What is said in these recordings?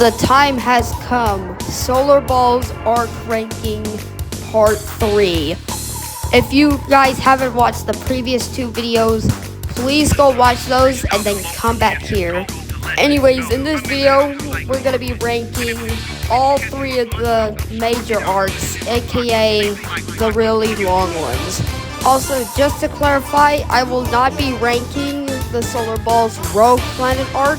The time has come. Solarballs Arc Ranking Part 3. If you guys haven't watched the previous two videos, please go watch those and then come back here. Anyways, in this video, we're going to be ranking all three of the major arcs, aka the really long ones. Also, just to clarify, I will not be ranking the Solarballs Rogue Planet arc,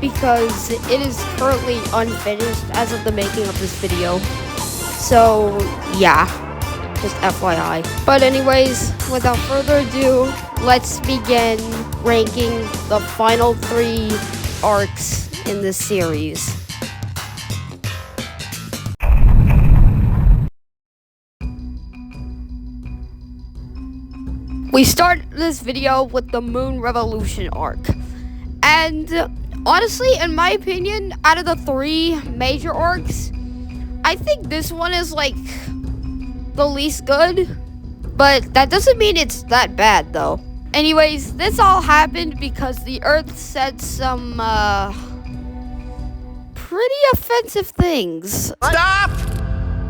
because it is currently unfinished as of the making of this video. So, yeah, just FYI. But anyways, without further ado, let's begin ranking the final three arcs in this series. We start this video with the Moon Revolution arc. And honestly, in my opinion, out of the three major arcs, I think this one is like the least good, but that doesn't mean it's that bad though. Anyways, this all happened because the Earth said some pretty offensive things. Stop!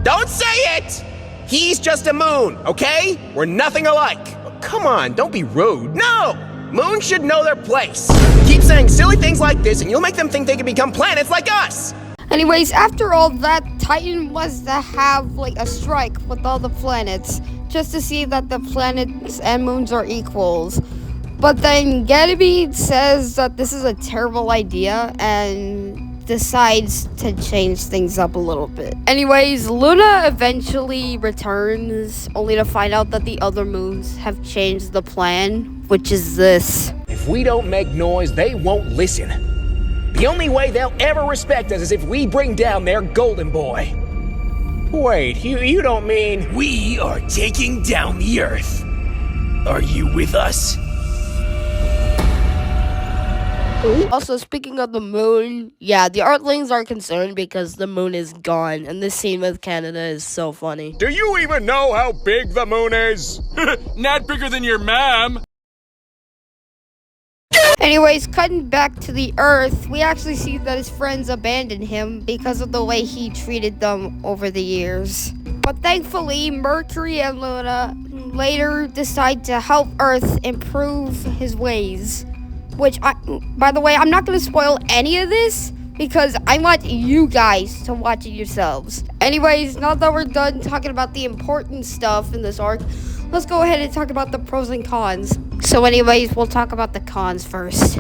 Don't say it! He's just a moon, okay? We're nothing alike. Come on, don't be rude. No! Moons should know their place. Keep saying silly things like this and you'll make them think they can become planets like us. Anyways, after all that, Titan was to have like a strike with all the planets just to see that the planets and moons are equals. But then Ganymede says that this is a terrible idea and decides to change things up a little bit. Anyways, Luna eventually returns, only to find out that the other moons have changed the plan, which is this. If we don't make noise, they won't listen. The only way they'll ever respect us is if we bring down their golden boy. Wait, you don't mean... We are taking down the Earth. Are you with us? Also, speaking of the moon, yeah, the Earthlings are concerned because the moon is gone, and this scene with Canada is so funny. Do you even know how big the moon is? Not bigger than your mom. Anyways, cutting back to the Earth, we actually see that his friends abandoned him because of the way he treated them over the years. But thankfully, Mercury and Luna later decide to help Earth improve his ways. Which, by the way, I'm not going to spoil any of this because I want you guys to watch it yourselves. Anyways, now that we're done talking about the important stuff in this arc, let's go ahead and talk about the pros and cons. So anyways, we'll talk about the cons first.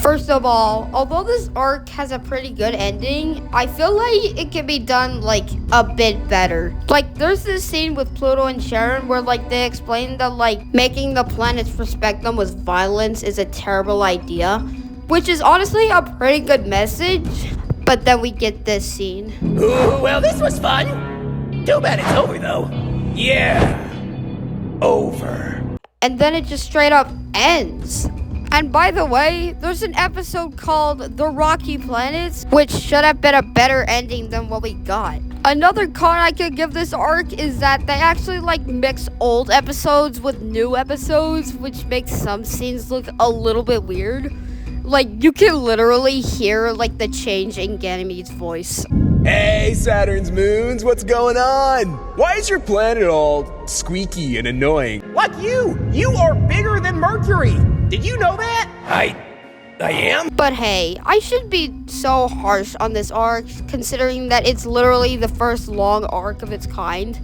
First of all, although this arc has a pretty good ending, I feel like it can be done like a bit better. Like there's this scene with Pluto and Sharon where like they explain that like making the planets respect them with violence is a terrible idea, which is honestly a pretty good message. But then we get this scene. Ooh, well, this was fun. Too bad it's over though. Yeah, over. And then it just straight up ends. And by the way, there's an episode called The Rocky Planets, which should have been a better ending than what we got. Another con I could give this arc is that they actually like mix old episodes with new episodes, which makes some scenes look a little bit weird. Like you can literally hear like the change in Ganymede's voice. Hey, Saturn's moons, what's going on? Why is your planet all squeaky and annoying? Like you! You are bigger than Mercury! Did you know that? I am? But hey, I shouldn't be so harsh on this arc, considering that it's literally the first long arc of its kind.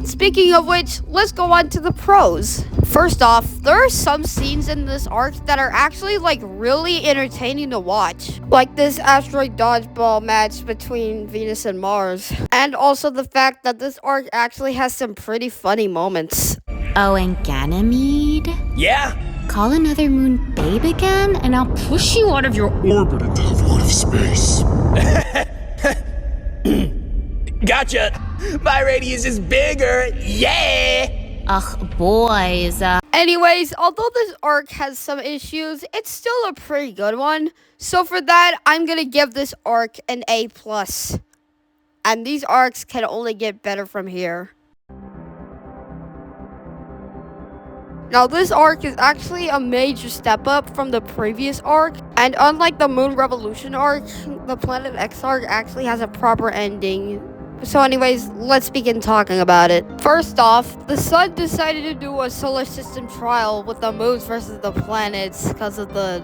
Speaking of which, let's go on to the pros. First off, there are some scenes in this arc that are actually like really entertaining to watch. Like this asteroid dodgeball match between Venus and Mars. And also the fact that this arc actually has some pretty funny moments. Oh, and Ganymede? Yeah? Call another moon babe again, and I'll push you out of your orbit into the void of space. Gotcha! My radius is bigger! Yeah! Ugh, boys. Anyways, although this arc has some issues, it's still a pretty good one. So for that, I'm gonna give this arc an A+. And these arcs can only get better from here. Now, this arc is actually a major step up from the previous arc, and unlike the Moon Revolution arc, the Planet X arc actually has a proper ending. So anyways, let's begin talking about it. First off, the sun decided to do a solar system trial with the moons versus the planets because of the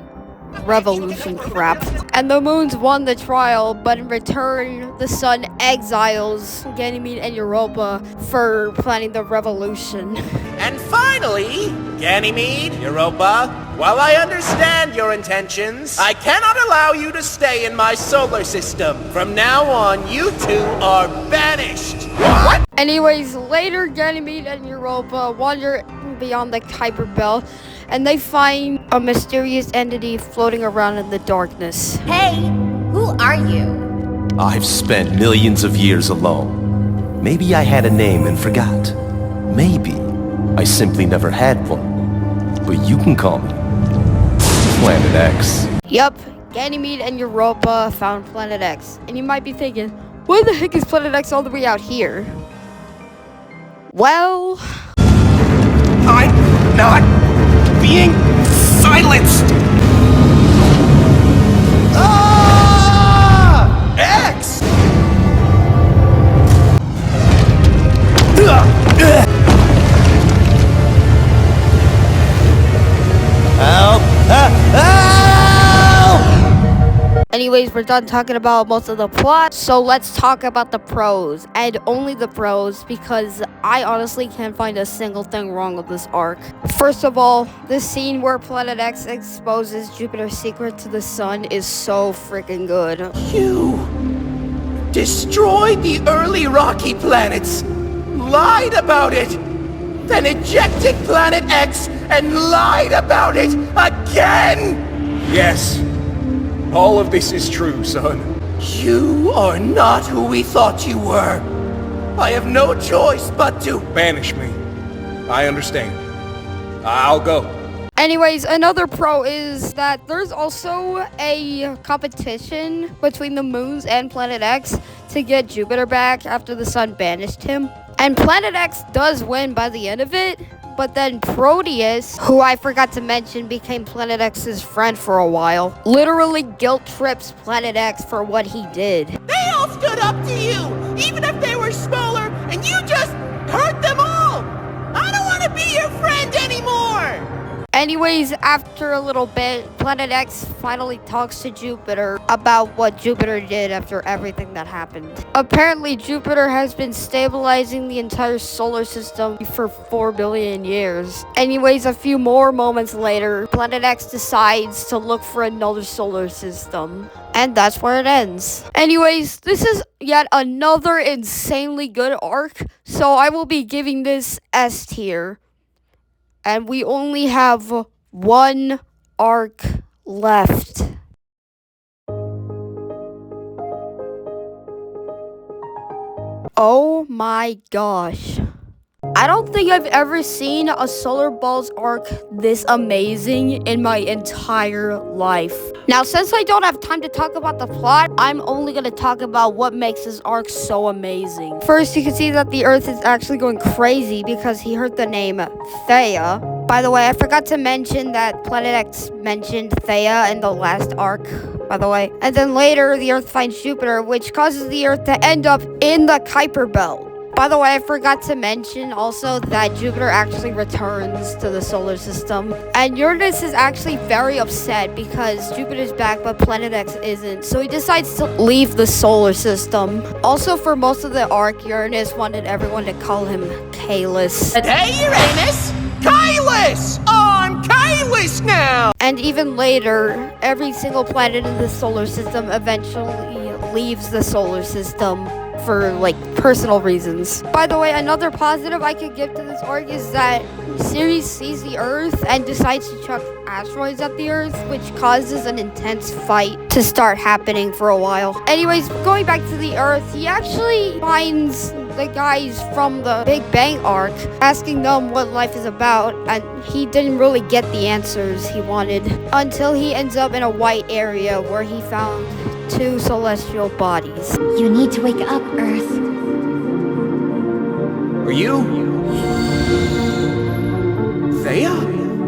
revolution crap. And the moons won the trial, but in return, the sun exiles Ganymede and Europa for planning the revolution. And finally, Ganymede, Europa, while I understand your intentions, I cannot allow you to stay in my solar system. From now on, you two are banished. What? Anyways, later Ganymede and Europa wander beyond the Kuiper Belt, and they find a mysterious entity floating around in the darkness. Hey, who are you? I've spent millions of years alone. Maybe I had a name and forgot. Maybe I simply never had one. But you can call me Planet X. Yup, Ganymede and Europa found Planet X. And you might be thinking, why the heck is Planet X all the way out here? Well, I'm not being silenced! Ah! X! Help! anyways, we're done talking about most of the plot, so let's talk about the pros, and only the pros, because I honestly can't find a single thing wrong with this arc. First of all, this scene where Planet X exposes Jupiter's secret to the sun is so freaking good. You destroyed the early rocky planets, lied about it, then ejected Planet X and lied about it again! Yes. All of this is true, son. You are not who we thought you were. I have no choice but to Banish me. I understand. I'll go. Anyways, another pro is that there's also a competition between the moons and Planet X to get Jupiter back after the sun banished him. And Planet X does win by the end of it, but then Proteus, who I forgot to mention became Planet X's friend for a while, literally guilt trips Planet X for what he did. They all stood up to you, even if they were smaller, and you just hurt them all! I don't want to be your friend anymore! Anyways, after a little bit, Planet X finally talks to Jupiter about what Jupiter did after everything that happened. Apparently, Jupiter has been stabilizing the entire solar system for 4 billion years. Anyways, a few more moments later, Planet X decides to look for another solar system. And that's where it ends. Anyways, this is yet another insanely good arc, so I will be giving this S tier. And we only have one arc left. Oh my gosh. I don't think I've ever seen a Solarballs arc this amazing in my entire life. Now, since I don't have time to talk about the plot, I'm only going to talk about what makes this arc so amazing. First, you can see that the Earth is actually going crazy because he heard the name Theia. By the way, I forgot to mention that Planet X mentioned Theia in the last arc, by the way. And then later, the Earth finds Jupiter, which causes the Earth to end up in the Kuiper Belt. By the way, I forgot to mention also that Jupiter actually returns to the solar system. And Uranus is actually very upset because Jupiter's back, but Planet X isn't. So he decides to leave the solar system. Also, for most of the arc, Uranus wanted everyone to call him Kalis. Hey, Uranus! Kylus! I'm Kylus now! And even later, every single planet in the solar system eventually leaves the solar system for like personal reasons. By the way, another positive I could give to this arc is that Ceres sees the Earth and decides to chuck asteroids at the Earth, which causes an intense fight to start happening for a while. Anyways, going back to the Earth, he actually finds the guys from the Big Bang arc, asking them what life is about, and he didn't really get the answers he wanted until he ends up in a white area where he found 2 celestial bodies. You need to wake up, Earth. Are you? Thea?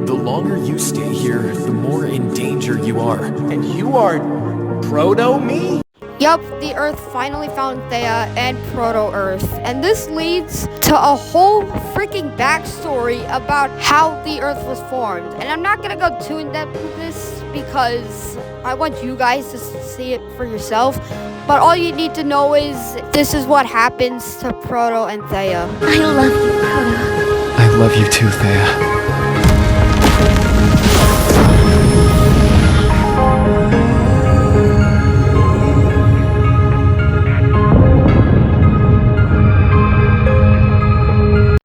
The longer you stay here, the more in danger you are. And you are Proto-me? Yup, the Earth finally found Thea and Proto-Earth, and this leads to a whole freaking backstory about how the Earth was formed. And I'm not gonna go too in-depth with this because I want you guys to see it for yourself. But all you need to know is this is what happens to Proto and Thea. I love you, Proto. I love you too, Thea.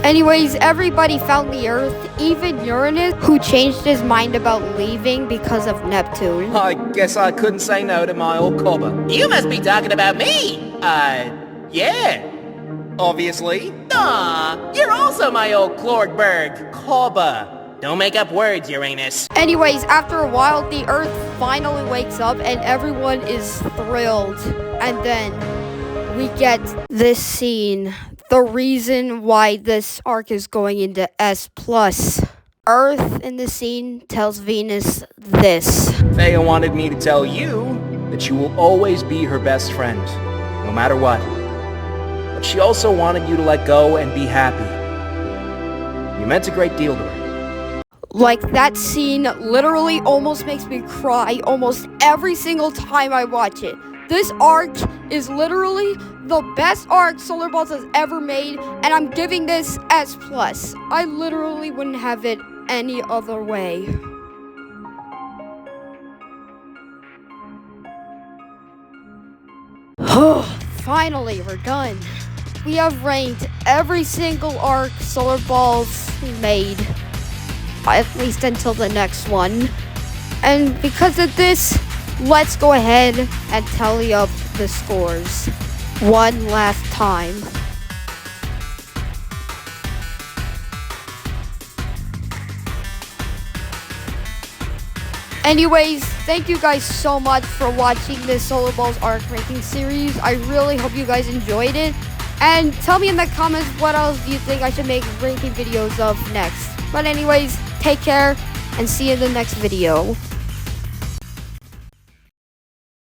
Anyways, everybody found the Earth, even Uranus, who changed his mind about leaving because of Neptune. I guess I couldn't say no to my old cobber. You must be talking about me! Yeah. Obviously. Aw, you're also my old Klorgberg cobber. Don't make up words, Uranus. Anyways, after a while, the Earth finally wakes up and everyone is thrilled. And then we get this scene. The reason why this arc is going into S+. Earth in the scene tells Venus this. Thea wanted me to tell you that you will always be her best friend, no matter what. But she also wanted you to let go and be happy. You meant a great deal to her. Like, that scene literally almost makes me cry almost every single time I watch it. This arc is literally the best arc Solarballs has ever made, and I'm giving this S+. I literally wouldn't have it any other way. Finally, we're done. We have ranked every single arc Solarballs made, at least until the next one. And because of this, let's go ahead and tally up the scores one last time. Anyways, thank you guys so much for watching this Solarballs arc ranking series. I really hope you guys enjoyed it. And tell me in the comments what else do you think I should make ranking videos of next. But anyways, take care and see you in the next video.